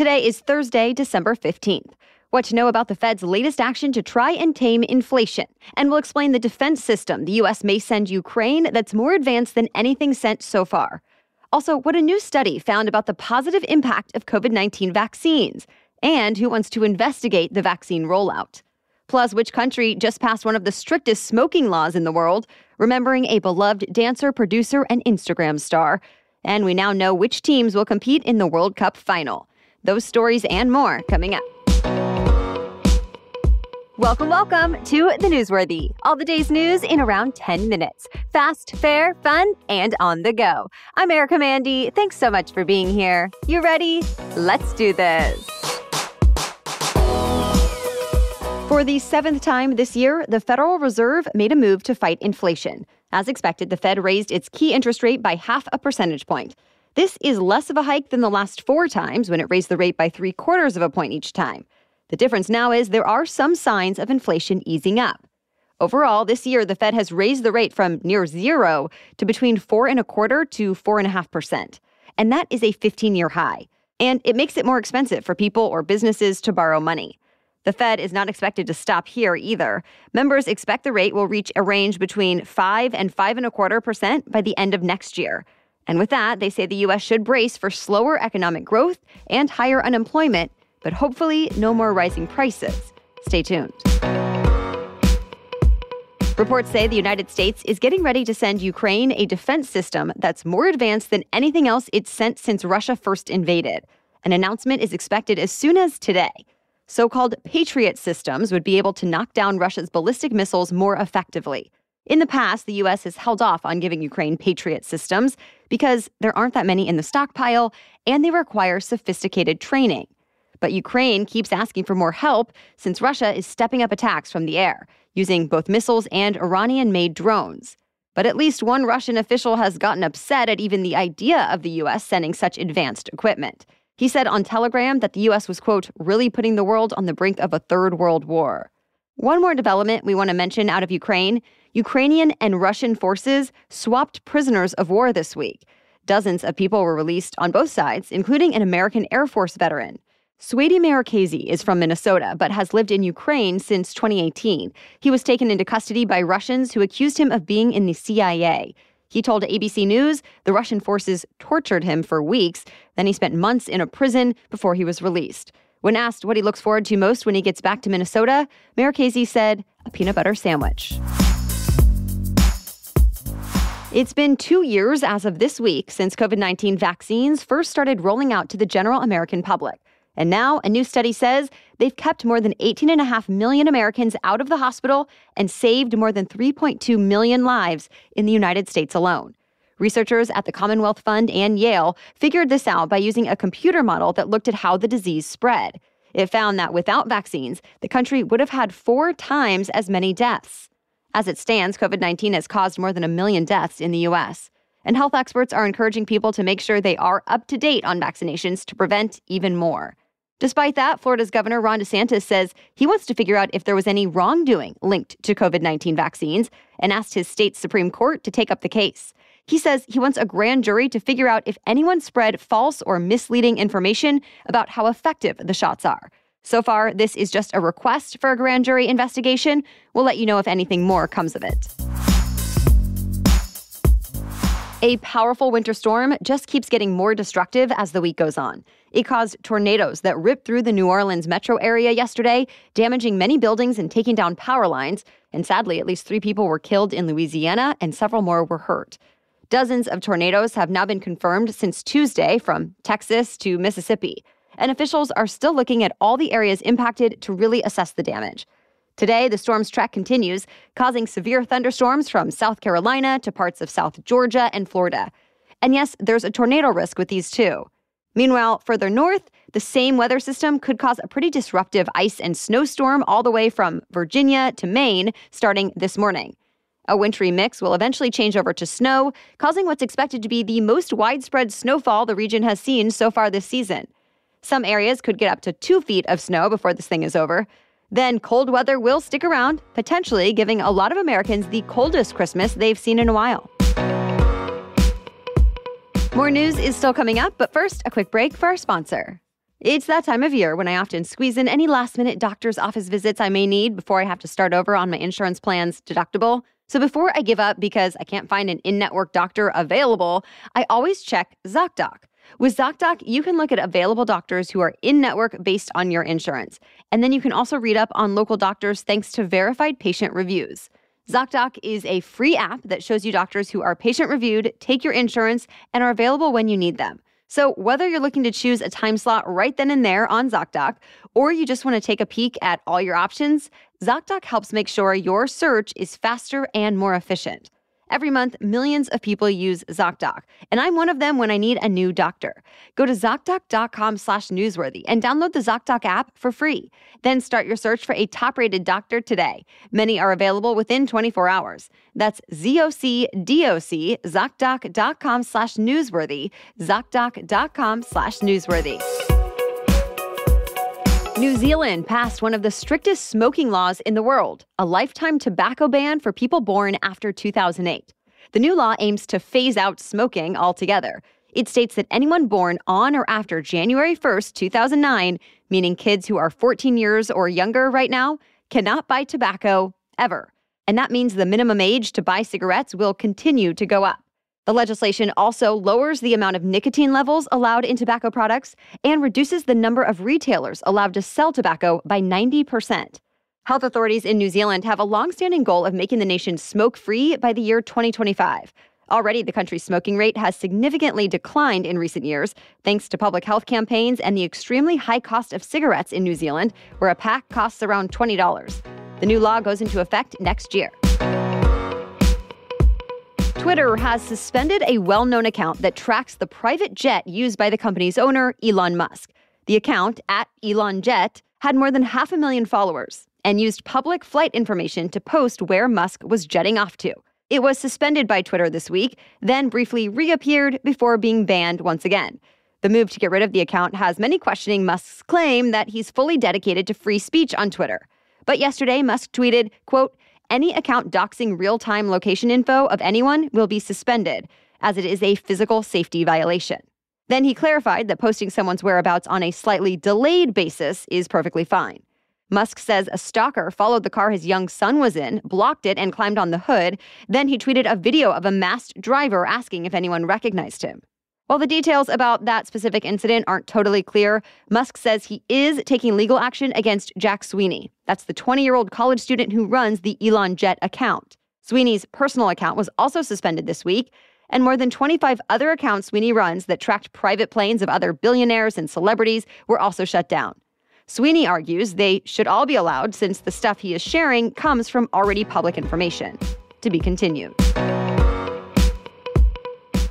Today is Thursday, December 15th. What to know about the Fed's latest action to try and tame inflation. And we'll explain the defense system the U.S. may send Ukraine that's more advanced than anything sent so far. Also, what a new study found about the positive impact of COVID-19 vaccines, and who wants to investigate the vaccine rollout. Plus, which country just passed one of the strictest smoking laws in the world, remembering a beloved dancer, producer, and Instagram star. And we now know which teams will compete in the World Cup final. Those stories and more coming up. Welcome to The Newsworthy. All the day's news in around 10 minutes. Fast, fair, fun, and on the go. I'm Erica Mandy. Thanks so much for being here. You ready? Let's do this. For the seventh time this year, the Federal Reserve made a move to fight inflation. As expected, the Fed raised its key interest rate by 0.5 percentage point. This is less of a hike than the last 4 times when it raised the rate by 0.75 point each time. The difference now is there are some signs of inflation easing up. Overall, this year, the Fed has raised the rate from near zero to between 4.25% to 4.5%. And that is a 15-year high. And it makes it more expensive for people or businesses to borrow money. The Fed is not expected to stop here either. Members expect the rate will reach a range between 5 and 5.25% by the end of next year. And with that, they say the U.S. should brace for slower economic growth and higher unemployment, but hopefully no more rising prices. Stay tuned. Reports say the United States is getting ready to send Ukraine a defense system that's more advanced than anything else it's sent since Russia first invaded. An announcement is expected as soon as today. So-called Patriot systems would be able to knock down Russia's ballistic missiles more effectively. In the past, the U.S. has held off on giving Ukraine Patriot systems because there aren't that many in the stockpile and they require sophisticated training. But Ukraine keeps asking for more help since Russia is stepping up attacks from the air, using both missiles and Iranian-made drones. But at least one Russian official has gotten upset at even the idea of the U.S. sending such advanced equipment. He said on Telegram that the U.S. was, quote, really putting the world on the brink of a third world war. One more development we want to mention out of Ukraine. Ukrainian and Russian forces swapped prisoners of war this week. Dozens of people were released on both sides, including an American Air Force veteran. Swady Markazy is from Minnesota, but has lived in Ukraine since 2018. He was taken into custody by Russians who accused him of being in the CIA. He told ABC News the Russian forces tortured him for weeks. Then he spent months in a prison before he was released. When asked what he looks forward to most when he gets back to Minnesota, Markazy said, a peanut butter sandwich. It's been 2 years as of this week since COVID-19 vaccines first started rolling out to the general American public. And now a new study says they've kept more than 18.5 million Americans out of the hospital and saved more than 3.2 million lives in the United States alone. Researchers at the Commonwealth Fund and Yale figured this out by using a computer model that looked at how the disease spread. It found that without vaccines, the country would have had 4 times as many deaths. As it stands, COVID-19 has caused more than 1 million deaths in the U.S., and health experts are encouraging people to make sure they are up to date on vaccinations to prevent even more. Despite that, Florida's Governor Ron DeSantis says he wants to figure out if there was any wrongdoing linked to COVID-19 vaccines and asked his state's Supreme Court to take up the case. He says he wants a grand jury to figure out if anyone spread false or misleading information about how effective the shots are. So far, this is just a request for a grand jury investigation. We'll let you know if anything more comes of it. A powerful winter storm just keeps getting more destructive as the week goes on. It caused tornadoes that ripped through the New Orleans metro area yesterday, damaging many buildings and taking down power lines. And sadly, at least 3 people were killed in Louisiana and several more were hurt. Dozens of tornadoes have now been confirmed since Tuesday from Texas to Mississippi. And officials are still looking at all the areas impacted to really assess the damage. Today, the storm's trek continues, causing severe thunderstorms from South Carolina to parts of South Georgia and Florida. And yes, there's a tornado risk with these too. Meanwhile, further north, the same weather system could cause a pretty disruptive ice and snowstorm all the way from Virginia to Maine starting this morning. A wintry mix will eventually change over to snow, causing what's expected to be the most widespread snowfall the region has seen so far this season. Some areas could get up to 2 feet of snow before this thing is over. Then cold weather will stick around, potentially giving a lot of Americans the coldest Christmas they've seen in a while. More news is still coming up, but first, a quick break for our sponsor. It's that time of year when I often squeeze in any last-minute doctor's office visits I may need before I have to start over on my insurance plan's deductible. So before I give up because I can't find an in-network doctor available, I always check ZocDoc. With ZocDoc, you can look at available doctors who are in-network based on your insurance. And then you can also read up on local doctors thanks to verified patient reviews. ZocDoc is a free app that shows you doctors who are patient-reviewed, take your insurance, and are available when you need them. So whether you're looking to choose a time slot right then and there on ZocDoc, or you just want to take a peek at all your options, ZocDoc helps make sure your search is faster and more efficient. Every month, millions of people use ZocDoc, and I'm one of them when I need a new doctor. Go to ZocDoc.com/newsworthy and download the ZocDoc app for free. Then start your search for a top-rated doctor today. Many are available within 24 hours. That's ZocDoc, ZocDoc.com/newsworthy, ZocDoc.com/newsworthy. New Zealand passed one of the strictest smoking laws in the world, a lifetime tobacco ban for people born after 2008. The new law aims to phase out smoking altogether. It states that anyone born on or after January 1st, 2009, meaning kids who are 14 years or younger right now, cannot buy tobacco ever. And that means the minimum age to buy cigarettes will continue to go up. The legislation also lowers the amount of nicotine levels allowed in tobacco products and reduces the number of retailers allowed to sell tobacco by 90%. Health authorities in New Zealand have a long-standing goal of making the nation smoke-free by the year 2025. Already, the country's smoking rate has significantly declined in recent years, thanks to public health campaigns and the extremely high cost of cigarettes in New Zealand, where a pack costs around $20. The new law goes into effect next year. Twitter has suspended a well-known account that tracks the private jet used by the company's owner, Elon Musk. The account, @ElonJet, had more than 500,000 followers and used public flight information to post where Musk was jetting off to. It was suspended by Twitter this week, then briefly reappeared before being banned once again. The move to get rid of the account has many questioning Musk's claim that he's fully dedicated to free speech on Twitter. But yesterday, Musk tweeted, quote, "Any account doxing real-time location info of anyone will be suspended, as it is a physical safety violation." Then he clarified that posting someone's whereabouts on a slightly delayed basis is perfectly fine. Musk says a stalker followed the car his young son was in, blocked it, and climbed on the hood. Then he tweeted a video of a masked driver asking if anyone recognized him. While the details about that specific incident aren't totally clear, Musk says he is taking legal action against Jack Sweeney. That's the 20-year-old college student who runs the ElonJet account. Sweeney's personal account was also suspended this week, and more than 25 other accounts Sweeney runs that tracked private planes of other billionaires and celebrities were also shut down. Sweeney argues they should all be allowed since the stuff he is sharing comes from already public information. To be continued.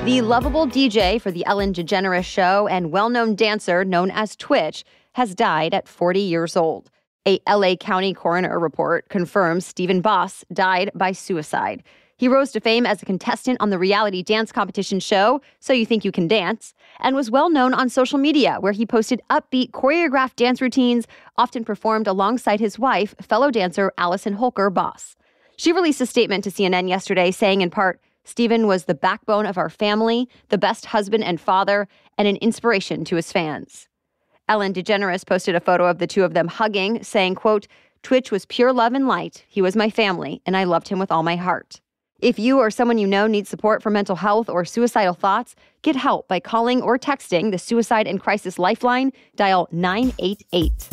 The lovable DJ for The Ellen DeGeneres Show and well-known dancer known as Twitch has died at 40 years old. A LA County coroner report confirms Stephen Boss died by suicide. He rose to fame as a contestant on the reality dance competition show, So You Think You Can Dance, and was well known on social media, where he posted upbeat, choreographed dance routines, often performed alongside his wife, fellow dancer Allison Holker Boss. She released a statement to CNN yesterday saying, in part, "Stephen was the backbone of our family, the best husband and father, and an inspiration to his fans." Ellen DeGeneres posted a photo of the two of them hugging, saying, quote, "Twitch was pure love and light. He was my family, and I loved him with all my heart." If you or someone you know needs support for mental health or suicidal thoughts, get help by calling or texting the Suicide and Crisis Lifeline. Dial 988.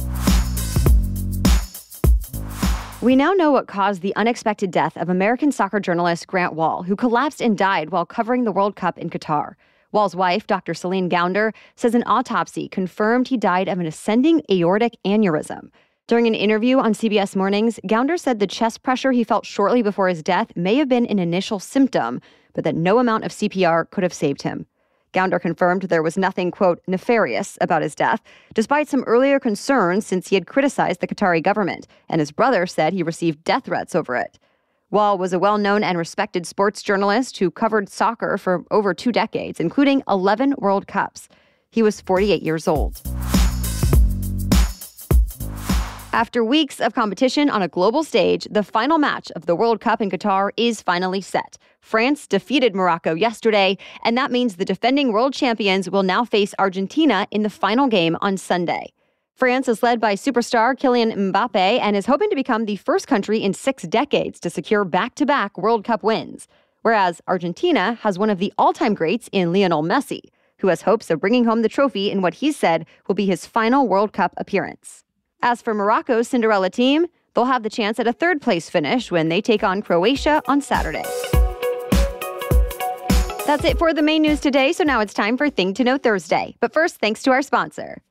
We now know what caused the unexpected death of American soccer journalist Grant Wahl, who collapsed and died while covering the World Cup in Qatar. Wahl's wife, Dr. Celine Gounder, says an autopsy confirmed he died of an ascending aortic aneurysm. During an interview on CBS Mornings, Gounder said the chest pressure he felt shortly before his death may have been an initial symptom, but that no amount of CPR could have saved him. Gounder confirmed there was nothing, quote, nefarious about his death, despite some earlier concerns since he had criticized the Qatari government, and his brother said he received death threats over it. Wahl was a well-known and respected sports journalist who covered soccer for over 2 decades, including 11 World Cups. He was 48 years old. After weeks of competition on a global stage, the final match of the World Cup in Qatar is finally set. France defeated Morocco yesterday, and that means the defending world champions will now face Argentina in the final game on Sunday. France is led by superstar Kylian Mbappe and is hoping to become the first country in 6 decades to secure back-to-back World Cup wins, whereas Argentina has one of the all-time greats in Lionel Messi, who has hopes of bringing home the trophy in what he said will be his final World Cup appearance. As for Morocco's Cinderella team, they'll have the chance at a third-place finish when they take on Croatia on Saturday. That's it for the main news today, so now it's time for Thing to Know Thursday. But first, thanks to our sponsor.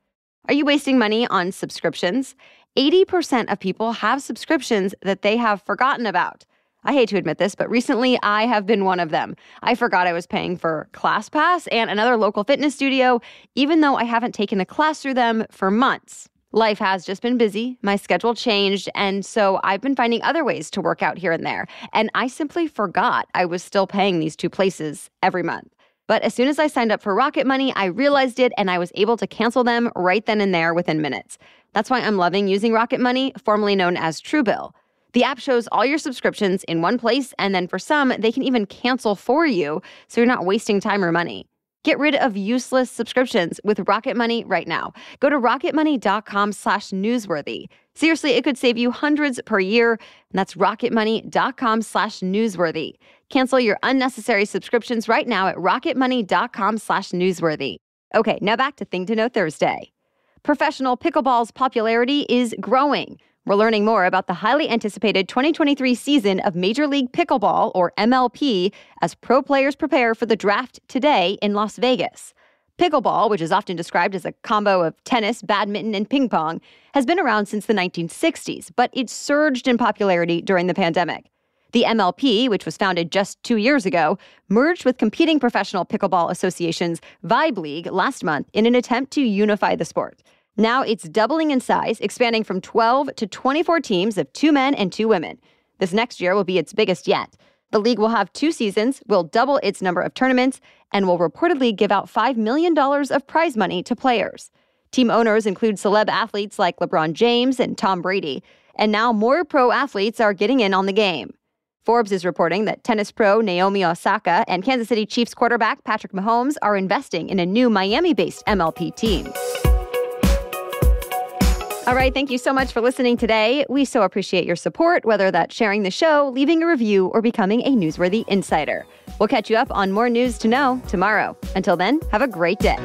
Are you wasting money on subscriptions? 80% of people have subscriptions that they have forgotten about. I hate to admit this, but recently I have been one of them. I forgot I was paying for ClassPass and another local fitness studio, even though I haven't taken a class through them for months. Life has just been busy, my schedule changed, and so I've been finding other ways to work out here and there. And I simply forgot I was still paying these 2 places every month. But as soon as I signed up for Rocket Money, I realized it and I was able to cancel them right then and there within minutes. That's why I'm loving using Rocket Money, formerly known as Truebill. The app shows all your subscriptions in one place, and then for some, they can even cancel for you, so you're not wasting time or money. Get rid of useless subscriptions with Rocket Money right now. Go to rocketmoney.com/newsworthy. Seriously, it could save you hundreds per year, and that's rocketmoney.com/newsworthy. Cancel your unnecessary subscriptions right now at rocketmoney.com/newsworthy. Okay, now back to Thing to Know Thursday. Professional pickleball's popularity is growing. We're learning more about the highly anticipated 2023 season of Major League Pickleball, or MLP, as pro players prepare for the draft today in Las Vegas. Pickleball, which is often described as a combo of tennis, badminton, and ping pong, has been around since the 1960s, but it surged in popularity during the pandemic. The MLP, which was founded just 2 years ago, merged with competing professional pickleball associations Vibe League last month in an attempt to unify the sport. Now it's doubling in size, expanding from 12 to 24 teams of 2 men and 2 women. This next year will be its biggest yet. The league will have 2 seasons, will double its number of tournaments, and will reportedly give out $5 million of prize money to players. Team owners include celeb athletes like LeBron James and Tom Brady, and now more pro athletes are getting in on the game. Forbes is reporting that tennis pro Naomi Osaka and Kansas City Chiefs quarterback Patrick Mahomes are investing in a new Miami-based MLP team. All right, thank you so much for listening today. We so appreciate your support, whether that's sharing the show, leaving a review, or becoming a Newsworthy Insider. We'll catch you up on more news to know tomorrow. Until then, have a great day.